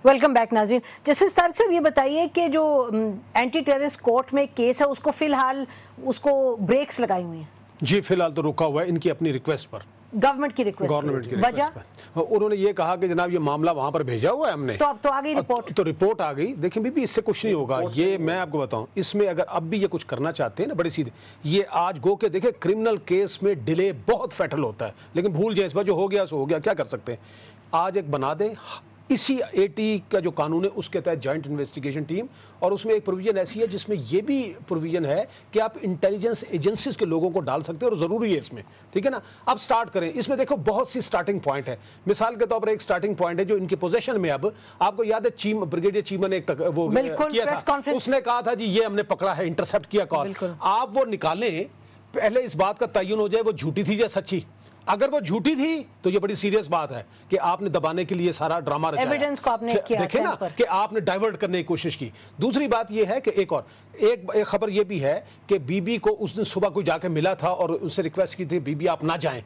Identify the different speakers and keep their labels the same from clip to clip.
Speaker 1: Welcome back ناظرین. Justice Tariq صاحب یہ بتائیے کہ جو اینٹی ٹیررسٹ کورٹ میں کیس ہے اس کو فی الحال اس کو بریکس لگائی ہوئی ہیں؟
Speaker 2: جی فی الحال تو رکا ہوا ہے ان کی اپنی ریکویسٹ پر،
Speaker 1: گورنمنٹ کی ریکویسٹ. وجہ
Speaker 2: انہوں نے یہ کہا کہ جناب یہ معاملہ وہاں پر بھیجا ہوا ہے ہم نے،
Speaker 1: تو اب تو آ گئی رپورٹ،
Speaker 2: تو رپورٹ آ گئی. دیکھیں بی اس سے کچھ نہیں ہوگا. یہ میں آپ کو بتاؤں، اس میں اگر اب بھی یہ کچھ کرنا چاہتے ہیں نا بڑی سیدھے، یہ آج گو کے دیکھیں کرمنل کیس میں ڈیلے بہت فیٹل ہوتا ہے، لیکن بھول جائیں اس بار جو ہو گیا سو ہو گیا، کیا کر سکتے ہیں. آج ایک بنا دیں اسی 80 کا جو قانون ہے اس کے تحت جوائنٹ انویسٹیگیشن ٹیم، اور اس میں ایک پروویژن ایسی ہے جس میں یہ بھی پروویژن ہے کہ آپ انٹیلیجنس ایجنسیز کے لوگوں کو ڈال سکتے ہیں، اور ضروری ہے اس میں، ٹھیک ہے نا. اب سٹارٹ کریں. اس میں دیکھو بہت سی سٹارٹنگ پوائنٹ ہے. مثال کے طور پر ایک سٹارٹنگ پوائنٹ ہے جو ان کی پوزیشن میں، اب آپ کو یاد ہے بریگیڈیئر چیمہ نے ایک وہ کیا تھا، اس نے کہا تھا جی یہ ہم نے پکڑا ہے، انٹرسپٹ کیا کال. آپ وہ نکالیں، پہلے اس بات کا تعین ہو جائے وہ جھوٹی تھی یا سچی. اگر وہ جھوٹی تھی تو یہ بڑی سیریس بات ہے کہ آپ نے دبانے کے لیے سارا ڈرامہ رچایا،
Speaker 1: ایویڈنس کو آپ نے کیا،
Speaker 2: دیکھیں نا کہ آپ نے ڈائیورٹ کرنے کی کوشش کی. دوسری بات یہ ہے کہ ایک خبر یہ بھی ہے کہ بی بی کو اس دن صبح کوئی جا کے ملا تھا اور اس سے ریکویسٹ کی تھی بی بی آپ نہ جائیں.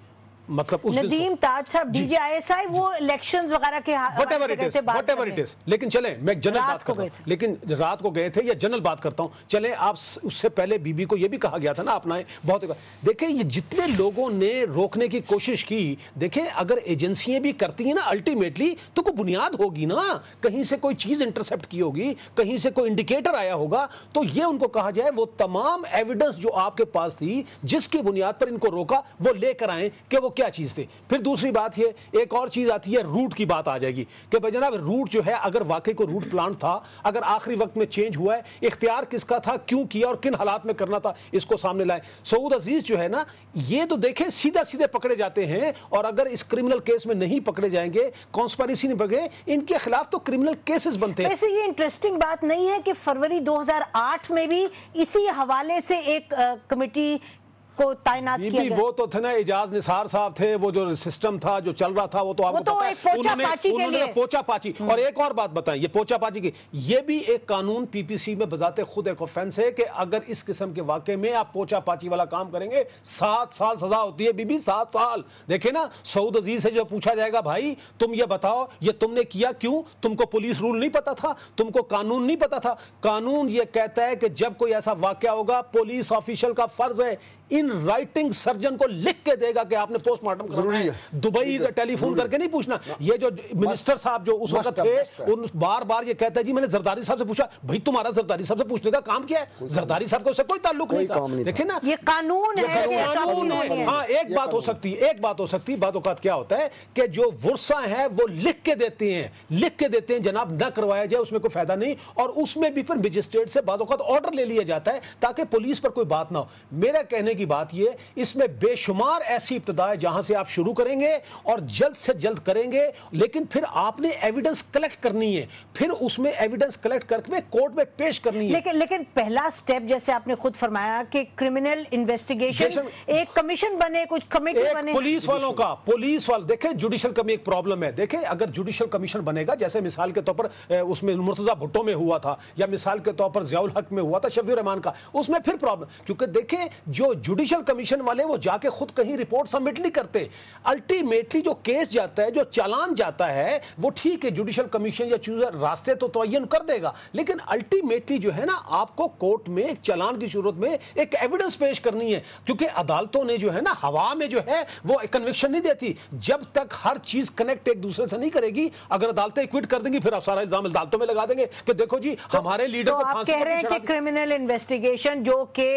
Speaker 2: مطلب
Speaker 1: ندیم تاج صاحب D G I S I وہ الیکشنز وغیرہ کے
Speaker 2: وٹ ایور اٹ از. لیکن چلیں میں جنرل بات کرتا ہوں، لیکن رات کو گئے تھے یا جنرل بات کرتا ہوں. چلیں آپ اس سے پہلے بی بی کو یہ بھی کہا گیا تھا نا اپنائیں بہت. دیکھیں یہ جتنے لوگوں نے روکنے کی کوشش کی، دیکھیں اگر ایجنسیاں بھی کرتی ہیں نا الٹیمیٹلی تو کوئی بنیاد ہوگی نا، کہیں سے کوئی چیز انٹرسپٹ کی ہوگی، کہیں سے کوئی انڈیکیٹر آیا ہوگا. تو یہ ان کو کہا جائے وہ تمام ایویڈنس جو آپ کے پاس تھی جس کی بنیاد پر ان کو روکا وہ لے کر آئیں کہ وہ کیا چیز تھی. پھر دوسری بات یہ ایک اور چیز آتی ہے، روٹ کی بات آ جائے گی کہ بھائی جناب روٹ جو ہے اگر واقعی کوئی روٹ پلان تھا، اگر آخری وقت میں چینج ہوا ہے، اختیار کس کا تھا، کیوں کیا اور کن حالات میں کرنا تھا، اس کو سامنے لائیں. سعود عزیز جو ہے نا یہ تو دیکھیں سیدھا سیدھے پکڑے جاتے ہیں، اور اگر اس کرمنل کیس میں نہیں پکڑے جائیں گے، کانسپیریسی نہیں پکڑے، ان کے خلاف تو کرمنل کیسز بنتے ہیں.
Speaker 1: ویسے یہ انٹرسٹنگ بات نہیں ہے کہ فروری 2008 میں بھی اسی حوالے سے ایک کمیٹی کو تعینات کیا گیا.
Speaker 2: وہ تو تھے نا اعجاز نثار صاحب تھے، وہ جو سسٹم تھا جو چل رہا تھا وہ تو آپ کو پتا ہے انہوں نے پوچا پاچی. اور ایک اور بات بتائیں، یہ پوچا پاچی کی یہ بھی ایک قانون پی پی سی میں بذات خود ایک آفینس ہے کہ اگر اس قسم کے واقعے میں آپ پوچا پاچی والا کام کریں گے 7 سال سزا ہوتی ہے. بی بی 7 سال. دیکھیں نا سعود عزیز سے جو پوچھا جائے گا بھائی تم یہ بتاؤ یہ تم نے کیا کیوں، تم کو پولیس رول نہیں پتا تھا، تم کو قانون نہیں پتا تھا. قانون یہ کہتا ہے کہ جب کوئی ایسا واقعہ ہوگا پولیس آفیشل کا فرض ہے ان رائٹنگ سرجن کو لکھ کے دے گا کہ آپ نے پوسٹ مارٹم کرنا ہے. دبئی کا ٹیلی فون کر کے نہیں پوچھنا. یہ جو منسٹر صاحب جو اس وقت تھے بار بار یہ کہتا ہے جی میں نے زرداری صاحب سے پوچھا. بھائی تمہارا زرداری صاحب سے پوچھنے کا کام کیا ہے؟ زرداری صاحب کو اس سے کوئی تعلق نہیں تھا. دیکھیں نا
Speaker 1: یہ قانون ہے.
Speaker 2: ہاں ایک بات ہو سکتی ہے، بعض اوقات کیا ہوتا ہے کہ جو ورثہ ہیں وہ لکھ کے دیتے ہیں جناب نہ کروایا جائے، اس میں کوئی فائدہ نہیں، اور اس میں بھی پھر مجسٹریٹ سے بعض اوقات آرڈر لے لیا جاتا ہے تاکہ پولیس پر کوئی بات نہ ہو. میرا کہنے کی بات یہ اس میں بے شمار ایسی ابتدا ہے جہاں سے آپ شروع کریں گے اور جلد سے جلد کریں گے، لیکن پھر آپ نے ایویڈنس کلیکٹ کرنی ہے، پھر اس میں ایویڈنس کلیکٹ کر کے کورٹ میں پیش کرنی ہے.
Speaker 1: لیکن پہلا سٹیپ جیسے آپ نے خود فرمایا کہ کرمنل انویسٹیگیشن ایک کمیشن بنے، کچھ کمیٹی بنے،
Speaker 2: پولیس والوں کا دیکھیں جوڈیشل کا بھی ایک پرابلم ہے. دیکھیں اگر جوڈیشل کمیشن بنے گا جیسے مثال کے طور پر اس میں مرتضی بھٹو میں ہوا تھا یا مثال کے طور پر ضیاء الحق میں ہوا تھا شفیع الرحمان کا، اس میں پھر پرابلم، کیونکہ دیکھیں جو جوڈیشل کمیشن والے وہ جا کے خود کہیں رپورٹ سبمٹ نہیں کرتے. الٹیمیٹلی جو کیس جاتا ہے، جو چالان جاتا ہے، وہ ٹھیک ہے جوڈیشل کمیشن یا چوزر راستے تو تعین کر دے گا، لیکن الٹیمیٹلی جو ہے نا آپ کو کورٹ میں ایک چالان کی صورت میں ایک ایویڈنس پیش کرنی ہے، کیونکہ عدالتوں نے جو ہے نا ہوا میں جو ہے وہ کنوکشن نہیں دیتی جب تک ہر چیز کنیکٹ ایک دوسرے سے نہیں کرے گی. اگر عدالتیں ایکوٹ کر دیں گی پھر آپ سارا الزام عدالتوں میں لگا دیں گے کہ دیکھو جی ہمارے لیڈر کو
Speaker 1: آپ کہہ رہے ہیں کہ کرمنل انویسٹیگیشن جو کہ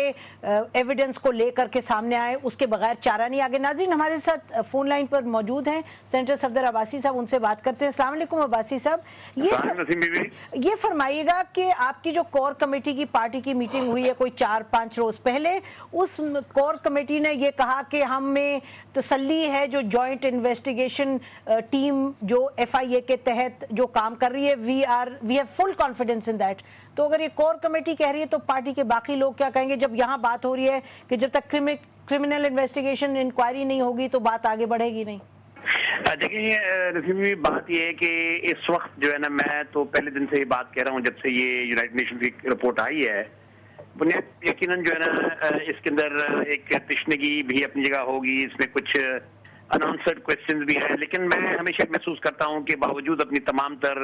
Speaker 1: ایویڈنس کو لے کر کے سامنے آئے اس کے بغیر چارہ نہیں آگے. ناظرین ہمارے ساتھ فون لائن پر موجود ہیں سینیٹر صفدر عباسی صاحب، ان سے بات کرتے ہیں. السلام علیکم عباسی صاحب. یہ فرمائیے گا کہ آپ کی جو کور کمیٹی کی پارٹی کی میٹنگ ہوئی ہے کوئی 4-5 روز پہلے، اس کور کمیٹی نے یہ کہا کہ ہم میں تسلی ہے جو جوائنٹ انویسٹیگیشن ٹیم جو ایف آئی اے کے تحت جو کام کر رہی ہے we have full confidence in that. تو اگر یہ کور کمیٹی کہہ رہی ہے تو پارٹی کے باقی لوگ کیا کہیں گے جب یہاں بات ہو رہی ہے کہ جب تک کرمنل انویسٹیگیشن انکوائری نہیں ہوگی تو بات آگے بڑھے گی نہیں؟
Speaker 3: دیکھیں رسمی بات یہ ہے کہ اس وقت جو ہے نا میں تو پہلے دن سے یہ بات کہہ رہا ہوں جب سے یہ یونائٹڈ نیشن کی رپورٹ آئی ہے، بنیاد یقیناً جو ہے نا اس کے اندر ایک تشنگی بھی اپنی جگہ ہوگی، اس میں کچھ انآنسرڈ کویسچنز بھی ہیں، لیکن میں ہمیشہ محسوس کرتا ہوں کہ باوجود اپنی تمام تر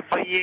Speaker 3: FIA